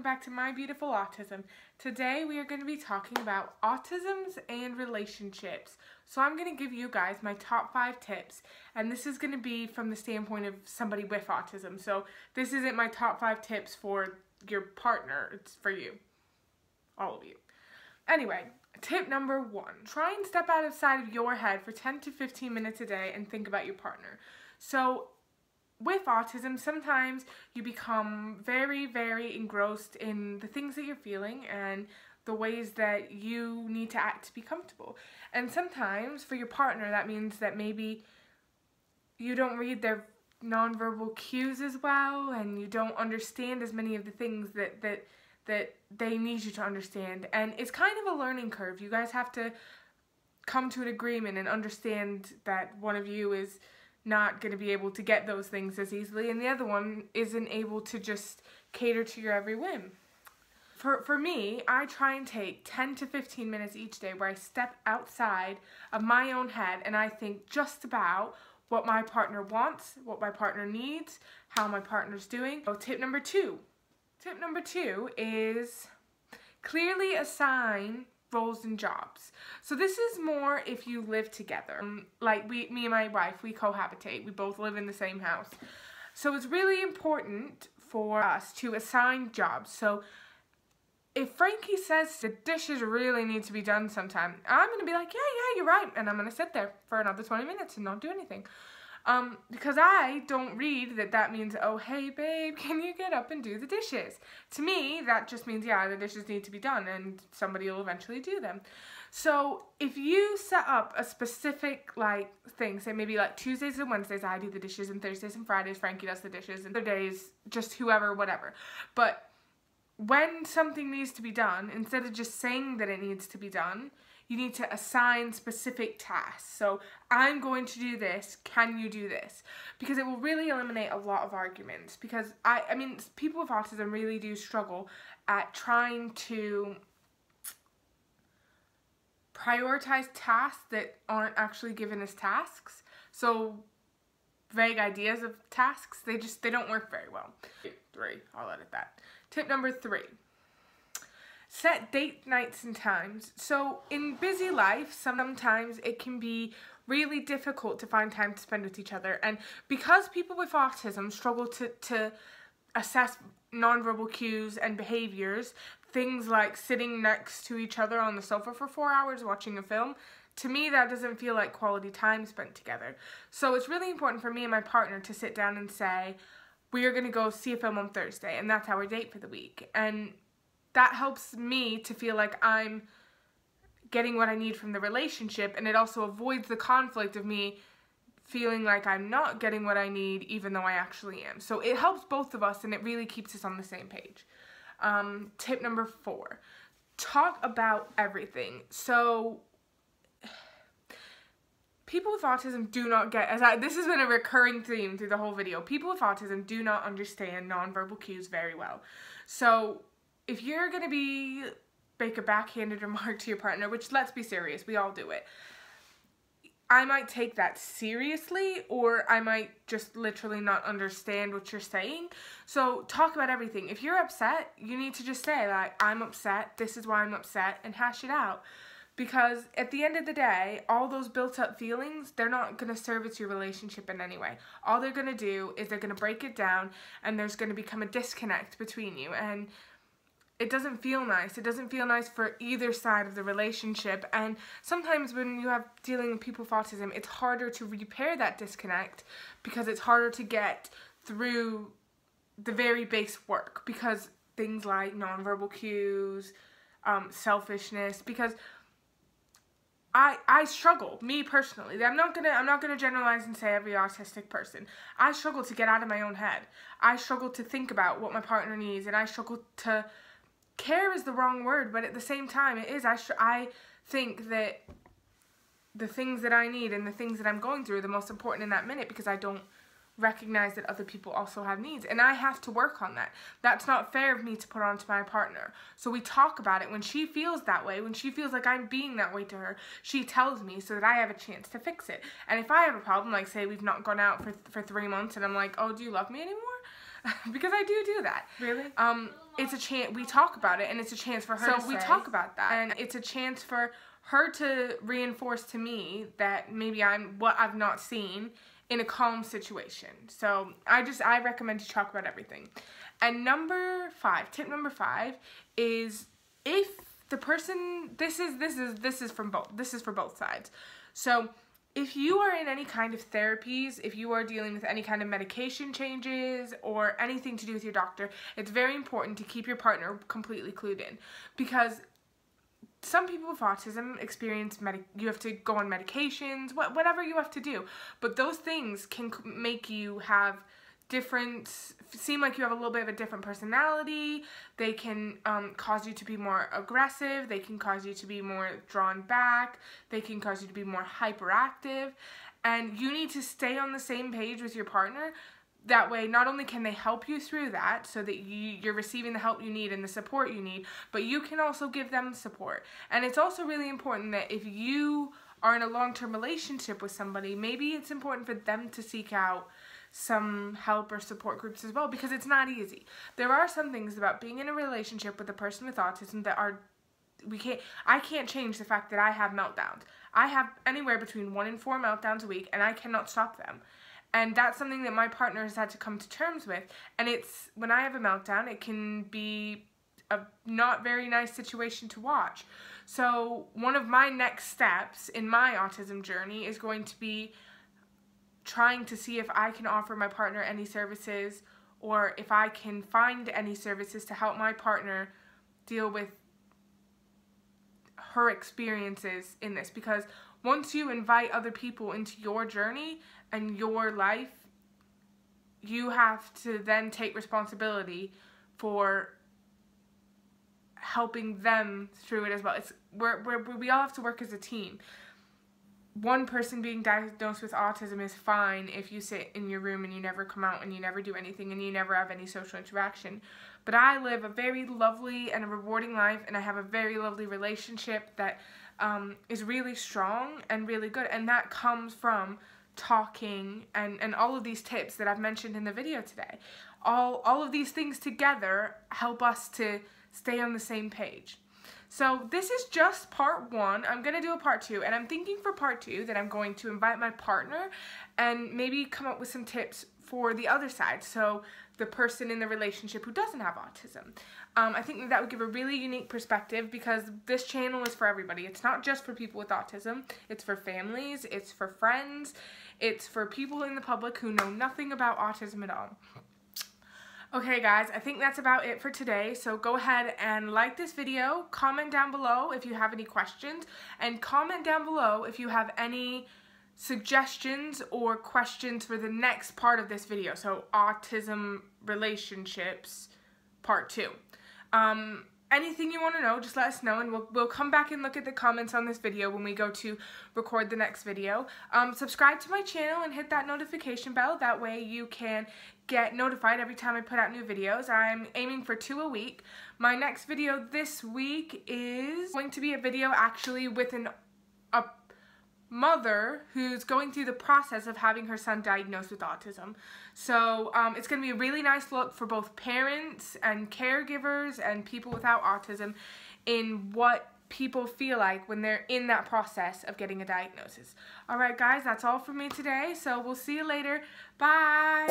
back to My Beautiful Autism. Today we are going to be talking about autisms and relationships. So I'm going to give you guys my top 5 tips, and this is going to be from the standpoint of somebody with autism. So this isn't my top 5 tips for your partner, it's for you. All of you. Anyway, tip number 1. Try and step outside of your head for 10 to 15 minutes a day and think about your partner. So with autism, sometimes you become very, very engrossed in the things that you're feeling and the ways that you need to act to be comfortable. And sometimes for your partner, that means that maybe you don't read their nonverbal cues as well, and you don't understand as many of the things that they need you to understand. And it's kind of a learning curve. You guys have to come to an agreement and understand that one of you is not going to be able to get those things as easily, and the other one isn't able to just cater to your every whim. For me, I try and take 10 to 15 minutes each day where I step outside of my own head and I think just about what my partner wants, what my partner needs, how my partner's doing. So tip number 2. Tip number 2 is clearly assign roles and jobs. So this is more if you live together. Like me and my wife, we cohabitate. We both live in the same house. So it's really important for us to assign jobs. So if Frankie says the dishes really need to be done sometime, I'm going to be like, yeah, you're right. And I'm going to sit there for another 20 minutes and not do anything. Because I don't read that means, oh, hey, babe, can you get up and do the dishes? To me, that just means, yeah, the dishes need to be done and somebody will eventually do them. So if you set up a specific, thing, say maybe Tuesdays and Wednesdays I do the dishes, and Thursdays and Fridays Frankie does the dishes, and other days just whoever, whatever. But when something needs to be done, instead of just saying that it needs to be done, you need to assign specific tasks. So, I'm going to do this, can you do this? Because it will really eliminate a lot of arguments. Because, I mean, people with autism really do struggle at trying to prioritize tasks that aren't actually given as tasks. So, vague ideas of tasks, they don't work very well. 3, I'll edit that. Tip number 3. Set date nights and times. So in busy life, sometimes it can be really difficult to find time to spend with each other. And because people with autism struggle to assess nonverbal cues and behaviors, things like sitting next to each other on the sofa for 4 hours watching a film, to me that doesn't feel like quality time spent together. So it's really important for me and my partner to sit down and say, we are going to go see a film on Thursday, and that's our date for the week. And that helps me to feel like I'm getting what I need from the relationship, and it also avoids the conflict of me feeling like I'm not getting what I need even though I actually am. So it helps both of us, and it really keeps us on the same page. Tip number 4. Talk about everything. So people with autism do not get, this has been a recurring theme through the whole video, people with autism do not understand nonverbal cues very well. So if you're going to make a backhanded remark to your partner, which, let's be serious, we all do it, I might take that seriously, or I might just literally not understand what you're saying. So talk about everything. If you're upset, you need to just say, I'm upset, this is why I'm upset, and hash it out. Because at the end of the day, all those built up feelings, they're not going to service your relationship in any way. All they're going to do is they're going to break it down, and there's going to become a disconnect between you. And it doesn't feel nice. It doesn't feel nice for either side of the relationship. And sometimes when you have dealing with people with autism, it's harder to repair that disconnect because it's harder to get through the very base work. Because things like nonverbal cues, selfishness, because I struggle, me personally. I'm not gonna generalize and say every autistic person. I struggle to get out of my own head. I struggle to think about what my partner needs, and I struggle to care is the wrong word, but at the same time it is. I think that the things that I need and the things that I'm going through are the most important in that minute, because I don't recognize that other people also have needs, and I have to work on that. That's not fair of me to put onto my partner. So we talk about it. When she feels that way, when she feels like I'm being that way to her, she tells me so that I have a chance to fix it. And if I have a problem, like say we've not gone out for 3 months and I'm like, oh, do you love me anymore? Because I do that. Really? it's a chance, we talk about it, and it's a chance for her to say. So we talk about that, and it's a chance for her to reinforce to me that maybe I'm what I've not seen in a calm situation. So I recommend to talk about everything. And tip number 5 is, if the person, this is for both sides. So if you are in any kind of therapies, if you are dealing with any kind of medication changes or anything to do with your doctor, it's very important to keep your partner completely clued in, because some people with autism experience you have to go on medications, whatever you have to do, but those things can make you have seem like you have a little bit of a different personality. They can cause you to be more aggressive. They can cause you to be more drawn back. They can cause you to be more hyperactive. And you need to stay on the same page with your partner. That way, not only can they help you through that so that you're receiving the help you need and the support you need, but you can also give them support. And it's also really important that if you are in a long-term relationship with somebody, maybe it's important for them to seek out some help or support groups as well, because it's not easy. There are some things about being in a relationship with a person with autism that I can't change the fact that I have meltdowns. I have anywhere between 1 and 4 meltdowns a week, and I cannot stop them. And that's something that my partner has had to come to terms with. And when I have a meltdown, it can be a not very nice situation to watch. So one of my next steps in my autism journey is going to be trying to see if I can offer my partner any services, or if I can find any services to help my partner deal with her experiences in this. Because once you invite other people into your journey and your life, you have to then take responsibility for helping them through it as well. We all have to work as a team. One person being diagnosed with autism is fine if you sit in your room and you never come out and you never do anything and you never have any social interaction. But I live a very lovely and a rewarding life, and I have a very lovely relationship that is really strong and really good. And that comes from talking and all of these tips that I've mentioned in the video today. All of these things together help us to stay on the same page. So this is just part 1. I'm going to do a part 2, and I'm thinking for part 2 that I'm going to invite my partner and maybe come up with some tips for the other side, so the person in the relationship who doesn't have autism. I think that would give a really unique perspective, because this channel is for everybody. It's not just for people with autism. It's for families, it's for friends, it's for people in the public who know nothing about autism at all. Okay guys, I think that's about it for today. So go ahead and like this video, comment down below if you have any questions, and comment down below if you have any suggestions or questions for the next part of this video. So autism relationships part 2. Anything you want to know, just let us know, and we'll come back and look at the comments on this video when we go to record the next video. Subscribe to my channel and hit that notification bell. That way you can get notified every time I put out new videos. I'm aiming for 2 a week. My next video this week is going to be a video actually with a mother who's going through the process of having her son diagnosed with autism. So it's going to be a really nice look for both parents and caregivers and people without autism in what people feel like when they're in that process of getting a diagnosis. Alright guys, that's all for me today, so we'll see you later. Bye!